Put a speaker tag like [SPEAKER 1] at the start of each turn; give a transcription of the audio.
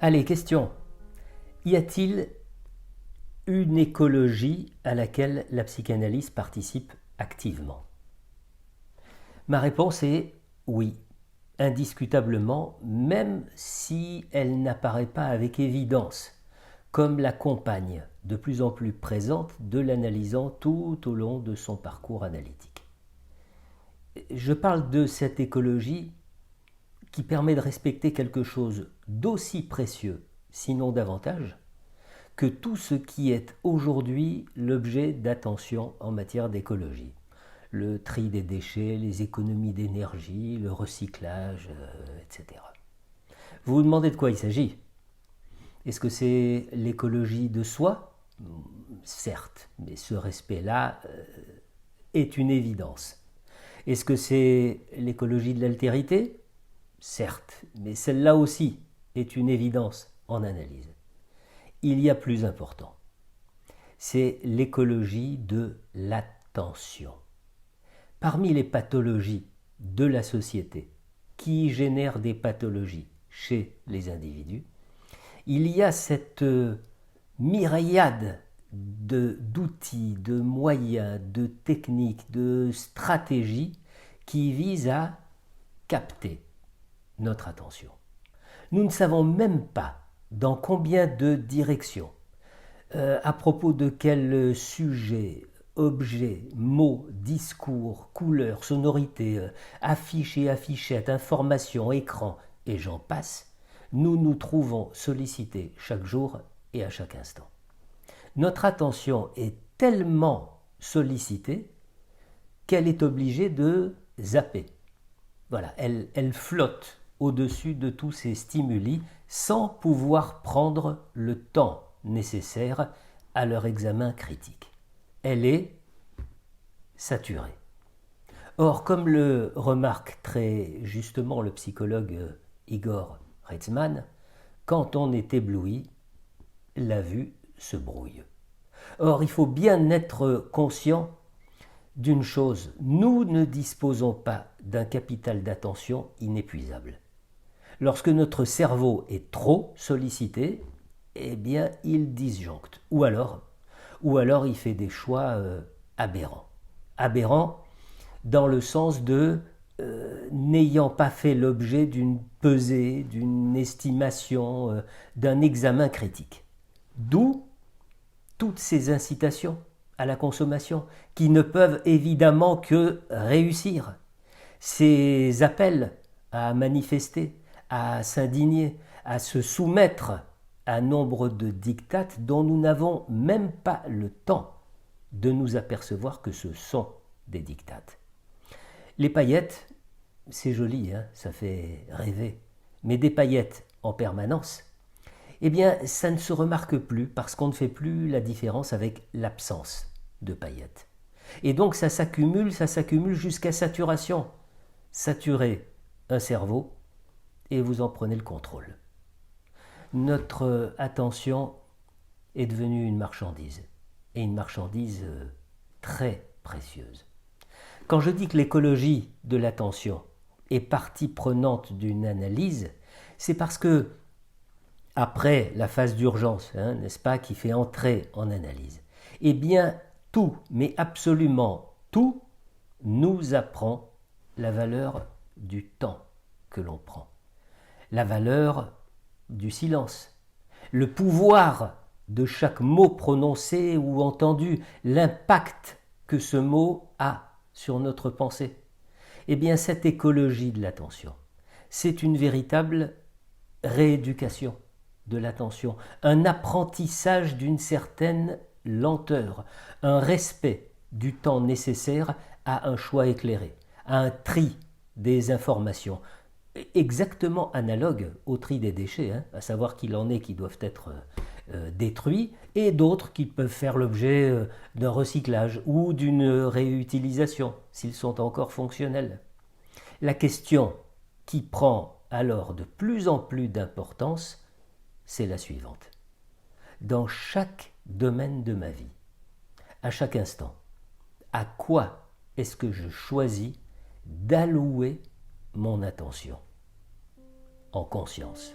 [SPEAKER 1] Allez, question. Y a-t-il une écologie à laquelle la psychanalyse participe activement? Ma réponse est oui, indiscutablement, même si elle n'apparaît pas avec évidence, comme la compagne de plus en plus présente de l'analysant tout au long de son parcours analytique. Je parle de cette écologie qui permet de respecter quelque chose d'aussi précieux, sinon davantage, que tout ce qui est aujourd'hui l'objet d'attention en matière d'écologie. Le tri des déchets, les économies d'énergie, le recyclage, etc. Vous vous demandez de quoi il s'agit? Est-ce que c'est l'écologie de soi? Certes, mais ce respect-là est une évidence. Est-ce que c'est l'écologie de l'altérité? Certes, mais celle-là aussi est une évidence en analyse. Il y a plus important. C'est l'écologie de l'attention. Parmi les pathologies de la société qui génèrent des pathologies chez les individus, il y a cette myriade d'outils, de moyens, de techniques, de stratégies qui visent à capter notre attention. Nous ne savons même pas dans combien de directions, à propos de quels sujets, objets, mots, discours, couleurs, sonorités, affiches et affichettes, informations, écrans, et j'en passe, nous nous trouvons sollicités chaque jour et à chaque instant. Notre attention est tellement sollicitée qu'elle est obligée de zapper. Voilà, elle flotte au-dessus de tous ces stimuli sans pouvoir prendre le temps nécessaire à leur examen critique. Elle est saturée. Or, comme le remarque très justement le psychologue Igor Reitzman, quand on est ébloui, la vue se brouille. Or, il faut bien être conscient d'une chose, nous ne disposons pas d'un capital d'attention inépuisable. Lorsque notre cerveau est trop sollicité, eh bien, il disjoncte. Ou alors il fait des choix aberrants. Aberrants dans le sens de n'ayant pas fait l'objet d'une pesée, d'une estimation, d'un examen critique. D'où toutes ces incitations à la consommation qui ne peuvent évidemment que réussir. Ces appels à manifester, à s'indigner, à se soumettre à nombre de dictates dont nous n'avons même pas le temps de nous apercevoir que ce sont des dictates. Les paillettes, c'est joli, hein, ça fait rêver, mais des paillettes en permanence, eh bien, ça ne se remarque plus parce qu'on ne fait plus la différence avec l'absence de paillettes. Et donc ça s'accumule jusqu'à saturation. Saturer un cerveau et vous en prenez le contrôle. Notre attention est devenue une marchandise, et une marchandise très précieuse. Quand je dis que l'écologie de l'attention est partie prenante d'une analyse, c'est parce que après la phase d'urgence, n'est-ce pas, qui fait entrer en analyse, eh bien tout, mais absolument tout, nous apprend la valeur du temps que l'on prend, la valeur du silence, le pouvoir de chaque mot prononcé ou entendu, l'impact que ce mot a sur notre pensée. Eh bien, cette écologie de l'attention, c'est une véritable rééducation de l'attention, un apprentissage d'une certaine lenteur, un respect du temps nécessaire à un choix éclairé, à un tri des informations, exactement analogue au tri des déchets, à savoir qu'il en est qui doivent être détruits et d'autres qui peuvent faire l'objet d'un recyclage ou d'une réutilisation s'ils sont encore fonctionnels. La question qui prend alors de plus en plus d'importance, c'est la suivante. Dans chaque domaine de ma vie, à chaque instant, à quoi est-ce que je choisis d'allouer mon attention en conscience?